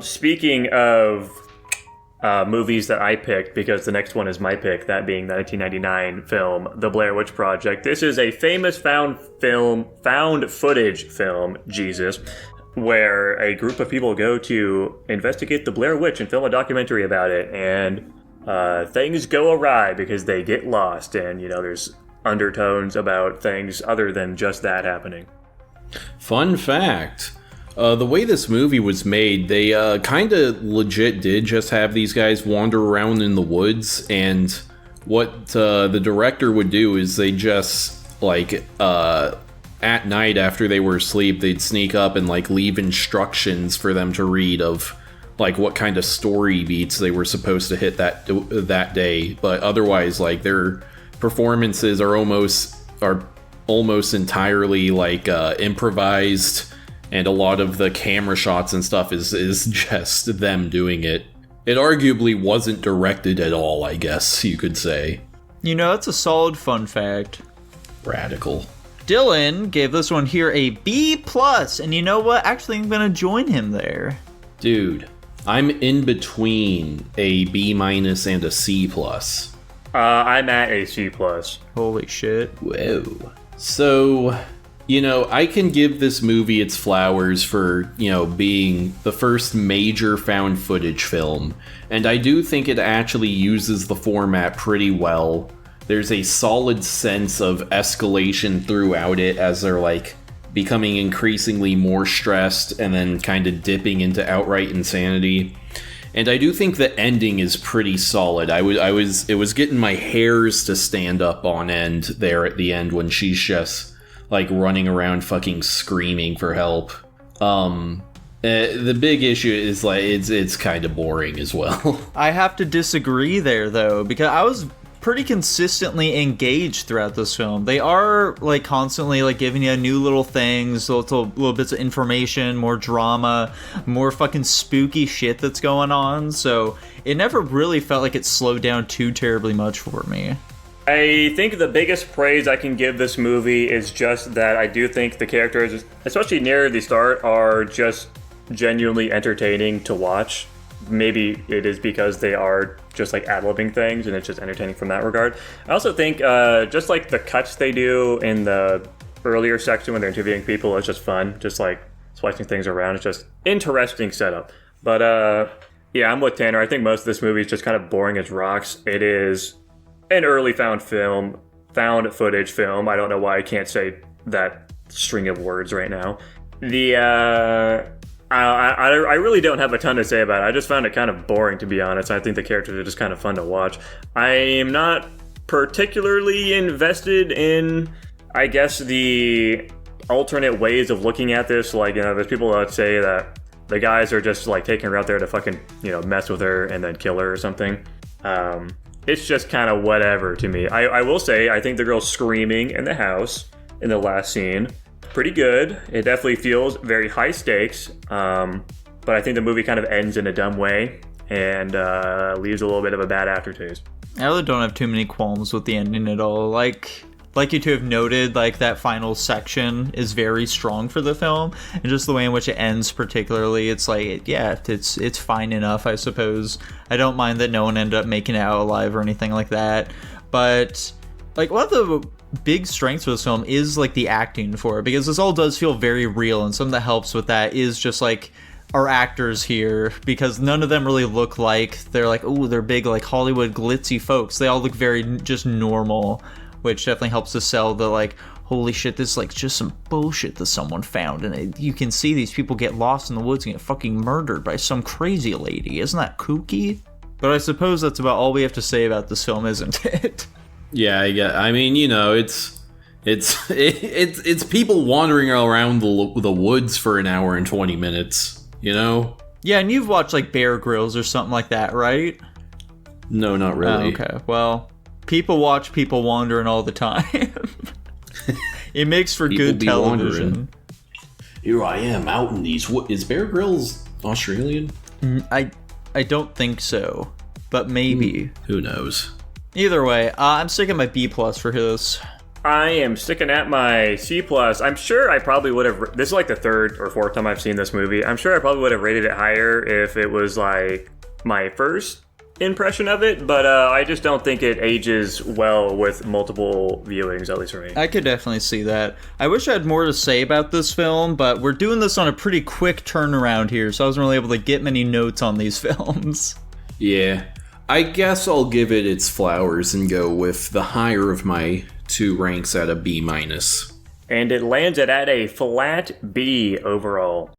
Speaking of movies that I picked, because the next one is my pick, that being the 1999 film, The Blair Witch Project. This is a famous found footage film, Jesus, where a group of people go to investigate the Blair Witch and film a documentary about it, and things go awry because they get lost, and, there's undertones about things other than just that happening. Fun fact. The way this movie was made, they kind of legit did just have these guys wander around in the woods, and what the director would do is they just, at night after they were asleep, they'd sneak up and, leave instructions for them to read of, what kind of story beats they were supposed to hit that day. But otherwise, their performances are almost entirely, improvised. And a lot of the camera shots and stuff is just them doing it. It arguably wasn't directed at all, I guess you could say. That's a solid fun fact. Radical. Dylan gave this one here a B+, and you know what? Actually, I'm going to join him there. Dude, I'm in between a B- and a C+. I'm at a C+. Holy shit. Whoa. So... I can give this movie its flowers for, being the first major found footage film. And I do think it actually uses the format pretty well. There's a solid sense of escalation throughout it as they're, becoming increasingly more stressed and then kind of dipping into outright insanity. And I do think the ending is pretty solid. It was getting my hairs to stand up on end there at the end when she's just... running around fucking screaming for help. The big issue is, it's kind of boring as well. I have to disagree there, though, because I was pretty consistently engaged throughout this film. They are, constantly, giving you new little things, little bits of information, more drama, more fucking spooky shit that's going on, so it never really felt like it slowed down too terribly much for me. I think the biggest praise I can give this movie is just that I do think the characters, especially near the start, are just genuinely entertaining to watch. Maybe it is because they are just ad-libbing things and it's just entertaining from that regard. I also think just the cuts they do in the earlier section when they're interviewing people is just fun. Just switching things around. It's just interesting setup. But yeah, I'm with Tanner. I think most of this movie is just kind of boring as rocks. It is an early found footage film. I don't know why I can't say that string of words right now. I really don't have a ton to say about it. I just found it kind of boring, to be honest. I think the characters are just kind of fun to watch. I am not particularly invested in, I guess, the alternate ways of looking at this. There's people that say that the guys are just taking her out there to fucking, mess with her and then kill her or something. It's just kind of whatever to me. I will say, I think the girl screaming in the house in the last scene, pretty good. It definitely feels very high stakes, but I think the movie kind of ends in a dumb way and leaves a little bit of a bad aftertaste. I really don't have too many qualms with the ending at all. Like you two have noted, that final section is very strong for the film, and just the way in which it ends particularly, it's it's fine enough, I suppose. I don't mind that no one ended up making it out alive or anything like that, but one of the big strengths of this film is the acting for it, because this all does feel very real, and something that helps with that is just our actors here, because none of them really look they're big Hollywood glitzy folks. They all look very just normal, which definitely helps to sell the holy shit, this is just some bullshit that someone found, and you can see these people get lost in the woods and get fucking murdered by some crazy lady. Isn't that kooky? But I suppose that's about all we have to say about this film, isn't it? Yeah, I mean, it's people wandering around the woods for an hour and 20 minutes, Yeah, and you've watched Bear Grylls or something like that, right? No, not really. Okay, well, people watch people wandering all the time. It makes for good television. Wandering. Here I am out in these woods. Is Bear Grylls Australian? I don't think so, but maybe. Who knows? Either way, I'm sticking my B+ for this. I am sticking at my C+. I'm sure I probably would have... This is like the third or fourth time I've seen this movie. I'm sure I probably would have rated it higher if it was like my first impression of it, but I just don't think it ages well with multiple viewings, at least for me. I could definitely see that. I wish I had more to say about this film, but we're doing this on a pretty quick turnaround here, so I wasn't really able to get many notes on these films. Yeah. I guess I'll give it its flowers and go with the higher of my 2 ranks at a B-. And it lands it at a flat B overall.